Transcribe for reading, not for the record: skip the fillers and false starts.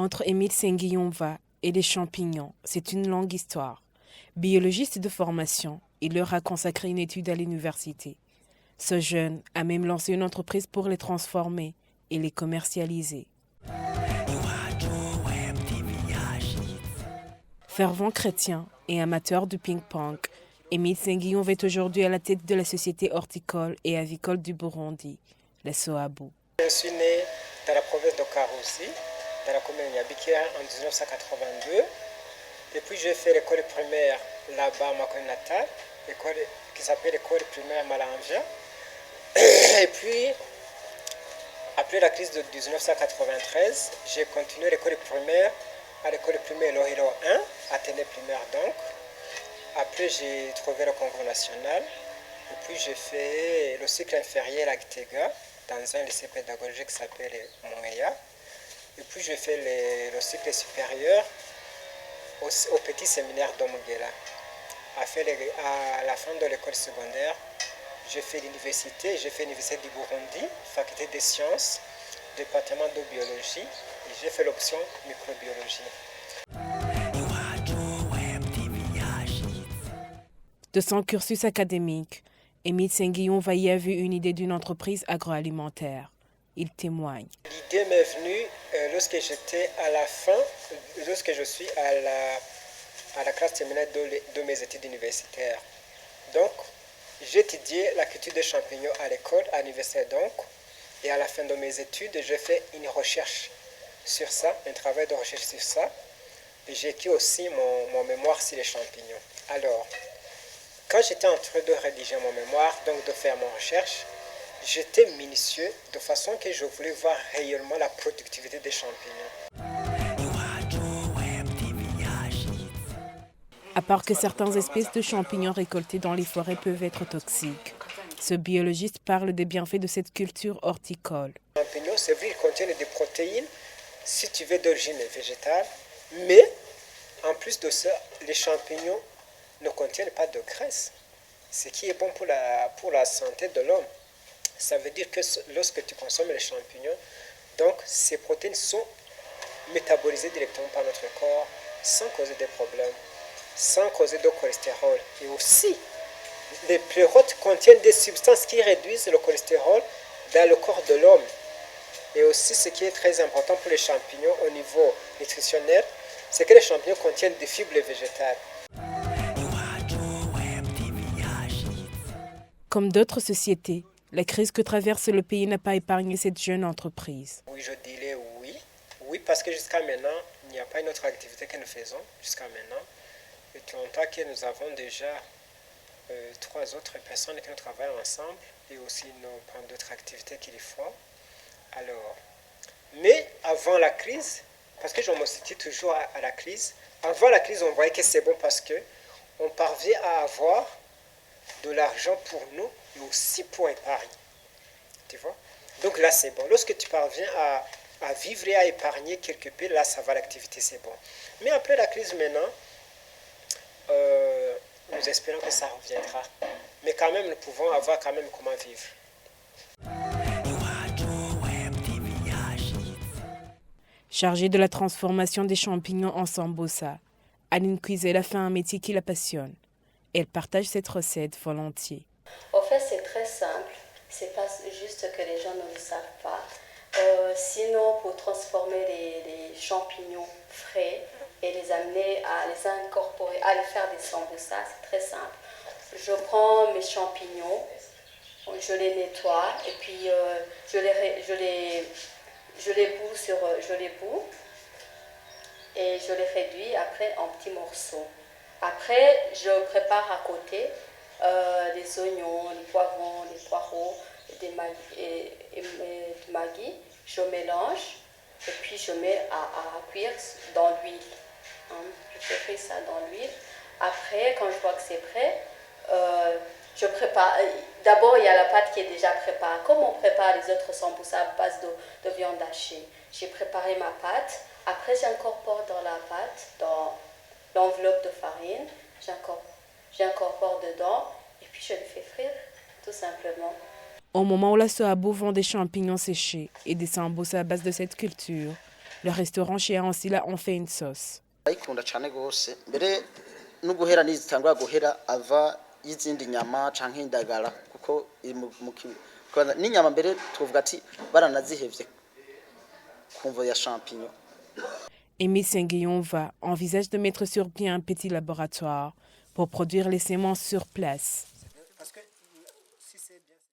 Entre Émile Senguiyonva et les champignons, c'est une longue histoire. Biologiste de formation, il leur a consacré une étude à l'université. Ce jeune a même lancé une entreprise pour les transformer et les commercialiser. Fervent chrétien et amateur du ping-pong, Émile Senguiyonva est aujourd'hui à la tête de la société horticole et avicole du Burundi, la SOABU. Je suis né dans la province de Karusi, dans la commune de Nyabikira en 1982. Et puis j'ai fait l'école primaire là-bas à ma commune natale, l'école qui s'appelle l'école primaire Malanvia. Et puis, après la crise de 1993, j'ai continué l'école primaire à l'école primaire Lohilo 1, Athénée primaire donc. Après, j'ai trouvé le concours national. Et puis, j'ai fait le cycle inférieur à Gitega, dans un lycée pédagogique qui s'appelle Mouéa. Et puis, j'ai fait le cycle supérieur au petit séminaire d'Omugela. À la fin de l'école secondaire, j'ai fait l'université du Burundi, faculté des sciences, département de biologie, et j'ai fait l'option microbiologie. De son cursus académique, Émile Senguiyonva y a vu une idée d'une entreprise agroalimentaire. Il témoigne. L'idée m'est venue lorsque je suis à la classe terminale de mes études universitaires. Donc, j'ai étudié la culture des champignons à l'école, à l'université donc, et à la fin de mes études, j'ai fait une recherche sur ça, un travail de recherche sur ça, et j'ai écrit aussi mon mémoire sur les champignons. Alors, quand j'étais en train de rédiger mon mémoire, donc de faire mon recherche, j'étais minutieux de façon que je voulais voir réellement la productivité des champignons. À part que certaines espèces de champignons récoltés dans les forêts peuvent être toxiques, ce biologiste parle des bienfaits de cette culture horticole. Les champignons, c'est vrai, ils contiennent des protéines, si tu veux, d'origine végétale, mais en plus de ça, les champignons ne contiennent pas de graisse, ce qui est bon pour la santé de l'homme. Ça veut dire que lorsque tu consommes les champignons, donc ces protéines sont métabolisées directement par notre corps sans causer de problèmes, sans causer de cholestérol. Et aussi, les pleurotes contiennent des substances qui réduisent le cholestérol dans le corps de l'homme. Et aussi, ce qui est très important pour les champignons au niveau nutritionnel, c'est que les champignons contiennent des fibres végétales. Comme d'autres sociétés, la crise que traverse le pays n'a pas épargné cette jeune entreprise. Oui, je dirais oui. Oui, parce que jusqu'à maintenant, il n'y a pas une autre activité que nous faisons jusqu'à maintenant. Et longtemps que nous avons déjà 3 autres personnes qui nous travaillent ensemble et aussi nous prendre d'autres activités qu'ils font. Alors, mais avant la crise, parce que je me situe toujours à la crise, avant la crise, on voyait que c'est bon parce qu'on parvient à avoir de l'argent pour nous et aussi pour épargner. Tu vois? Donc là, c'est bon. Lorsque tu parviens à vivre et à épargner quelque peu, là, ça va, l'activité, c'est bon. Mais après la crise maintenant, nous espérons que ça reviendra. Mais quand même, nous pouvons avoir quand même comment vivre. Chargée de la transformation des champignons en sambosa, Aline Kwizela fait un métier qui la passionne. Elle partage cette recette volontiers. En fait, c'est très simple. C'est pas juste que les gens ne le savent pas. Sinon, pour transformer les champignons frais et les amener à les incorporer, à les faire des sambosas, c'est très simple. Je prends mes champignons, je les nettoie et puis je les boue et je les réduis après en petits morceaux. Après, je prépare à côté les oignons, les poivrons, les poireaux et du maggi. Je mélange et puis je mets à cuire dans l'huile. Je fais cuire ça dans l'huile. Après, quand je vois que c'est prêt, je prépare. D'abord, il y a la pâte qui est déjà préparée. Comme on prépare les autres samboussas à base de viande hachée. J'ai préparé ma pâte. Après, j'incorpore dans la pâte, dans l'enveloppe de farine. J'incorpore dedans et puis je le fais frire, tout simplement. Au moment où la SOABU vend des champignons séchés et des sambosas à base de cette culture, Le restaurant chez Ansila en fait une sauce. ayikunda cyane gose mbere no guhera nizitangwa guhera ava y'izindi nyama canke indagara kuko n'inyama mbere tuvuga ati baranazihevye kumvo ya champignon. Émile Senguillonva envisage de mettre sur pied un petit laboratoire pour produire les semences sur place. Parce que